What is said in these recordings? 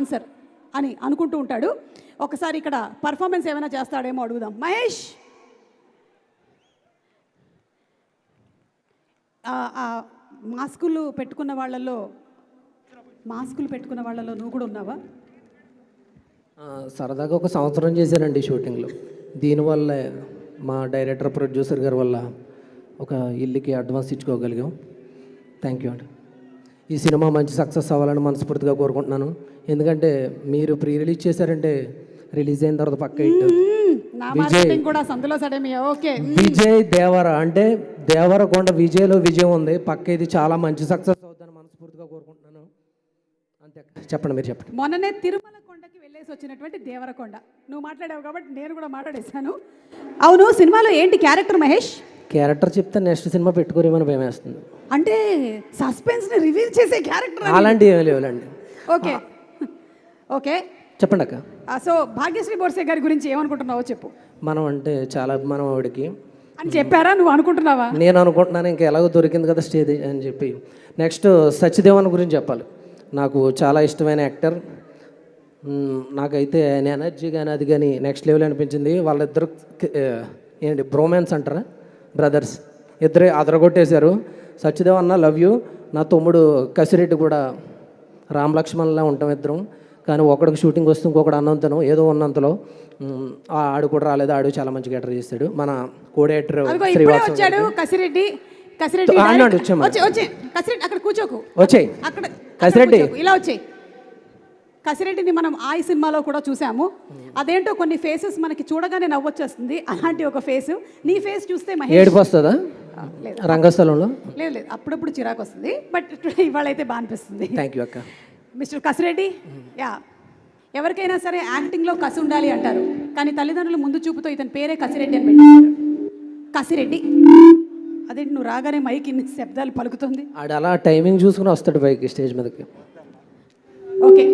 Answer అని అనుకుంటూ ఉంటాడు. ఒకసారి ఇక్కడ పర్ఫార్మెన్స్ ఏమైనా చేస్తాడేమో అడుగుదాం. మహేష్, మాస్కులు పెట్టుకున్న వాళ్ళలో నువ్వు కూడా ఉన్నావా? సరదాగా ఒక సంవత్సరం చేశానండి షూటింగ్లో. దీనివల్ల మా డైరెక్టర్ ప్రొడ్యూసర్ గారి వల్ల ఒక ఇల్లుకి అడ్వాన్స్ ఇచ్చుకోగలిగాం. థ్యాంక్ యూ అండి. ఈ సినిమా మంచి సక్సెస్ అవ్వాలని మనస్ఫూర్తిగా కోరుకుంటున్నాను. ఎందుకంటే మీరు ప్రీ రిలీజ్ చేశారంటే రిలీజ్ అయిన తర్వాత పక్క హిట్. విజయ్ దేవర అంటే దేవరకొండ విజయ్లో విజయం ఉంది. పక్క ఇది చాలా మంచి సక్సెస్ అవుతుందని మనస్ఫూర్తిగా కోరుకుంటున్నాను. అంతే. చెప్పండి, మీరు చెప్పండి. మొన్ననే తిరుమల కొండకి వెళ్ళేసి వచ్చినటువంటి దేవరకొండ, నువ్వు మాట్లాడావు కాబట్టి నేను కూడా మాట్లాడేశాను. అవును, సినిమాలో ఏంటి క్యారెక్టర్ మహేష్? క్యారెక్టర్ చెప్తే నెక్స్ట్ సినిమా పెట్టుకోరేమని భయం వేస్తుంది. అంటే సస్పెన్స్ని రివీల్ చేసే క్యారెక్టర్ అలాంటివి ఏమీ లేవులండి. ఓకే ఓకే, చెప్పండి అక్క. సో భాగ్యశ్రీ బోర్సే గారి గురించి ఏమనుకుంటున్నావో చెప్పు. మనం అంటే చాలా అభిమానం ఆవిడకి అని చెప్పారా? నువ్వు అనుకుంటున్నావా? నేను అనుకుంటున్నాను, ఇంకా ఎలాగో దొరికింది కదా స్టేజ్ అని చెప్పి. నెక్స్ట్ సత్యదేవన్ గురించి చెప్పాలి. నాకు చాలా ఇష్టమైన యాక్టర్. నాకైతే ఆయన ఎనర్జీ కానీ అది కానీ నెక్స్ట్ లెవెల్ అనిపించింది. వాళ్ళిద్దరు ఏంటి బ్రోమాన్స్ అంటారా, బ్రదర్స్, ఇద్దరే అదరగొట్టేశారు. సత్యదేవ్ అన్న లవ్ యూ. నా తమ్ముడు కసిరెడ్డి కూడా రామ్ లక్ష్మణ్లా ఉంటాం ఇద్దరం. కానీ ఒకడికి షూటింగ్ వస్తే ఇంకొకటి అన్నంతను ఏదో ఉన్నంతలో ఆడు కూడా రాలేదు. ఆడు చాలా మంచిగా యాక్టర్ చేస్తాడు. మన కోడేటర్ శ్రీవాసు కసిరెడ్డి అక్కడ కూర్చోకు, వచ్చాయి అక్కడ కసిరెడ్డి ఇలా వచ్చాయి. కసిరెడ్డిని మనం ఆ సినిమాలో కూడా చూసాము. అదేంటో కొన్ని ఫేసెస్ మనకి చూడగానే నవ్వొచ్చేస్తుంది. అలాంటి ఒక ఫేస్, నీ ఫేస్ చూస్తే ఏడుపు వస్తుందా? రంగస్థలంలో లేదు లేదు, అప్పుడప్పుడు చిరాకు వస్తుంది. బట్ ఇవాళ అయితే బాగా అనిపిస్తుంది. థ్యాంక్ యూ అక్క. మిస్టర్ కసిరెడ్డి, యా, ఎవరికైనా సరే యాక్టింగ్లో కసి ఉండాలి అంటారు. కానీ తల్లిదండ్రులు ముందు చూపుతో ఇతని పేరే కసిరెడ్డి అని పెట్టారు. కసిరెడ్డి, అదేంటి నువ్వు రాగానే మైక్ ఇన్ని శబ్దాలు పలుకుతుంది? ఆడు అలా టైమింగ్ చూసుకుని వస్తాడు పైకి స్టేజ్ మీదకి. ఓకే,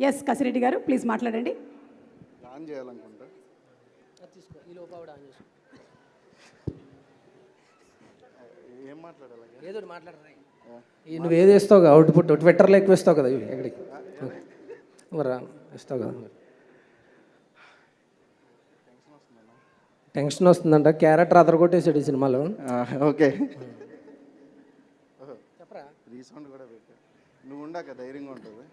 ఎస్ కసిరెడ్డి గారు ప్లీజ్ మాట్లాడండి. నువ్వు ఏది ఇస్తావు కదా అవుట్పుట్, ట్విట్టర్లో ఎక్కువ ఇస్తావు కదా, ఎక్కడికి ఇస్తావు కదా. టెన్షన్ వస్తుందంట. క్యారెక్టర్ అదరగొట్టేసాడు ఈ సినిమాలో. ఓకే, చెప్పరా, రీసౌండ్ కూడా పెట్టా. నువ్వు ఉండాక ధైర్యంగా ఉంటుంది.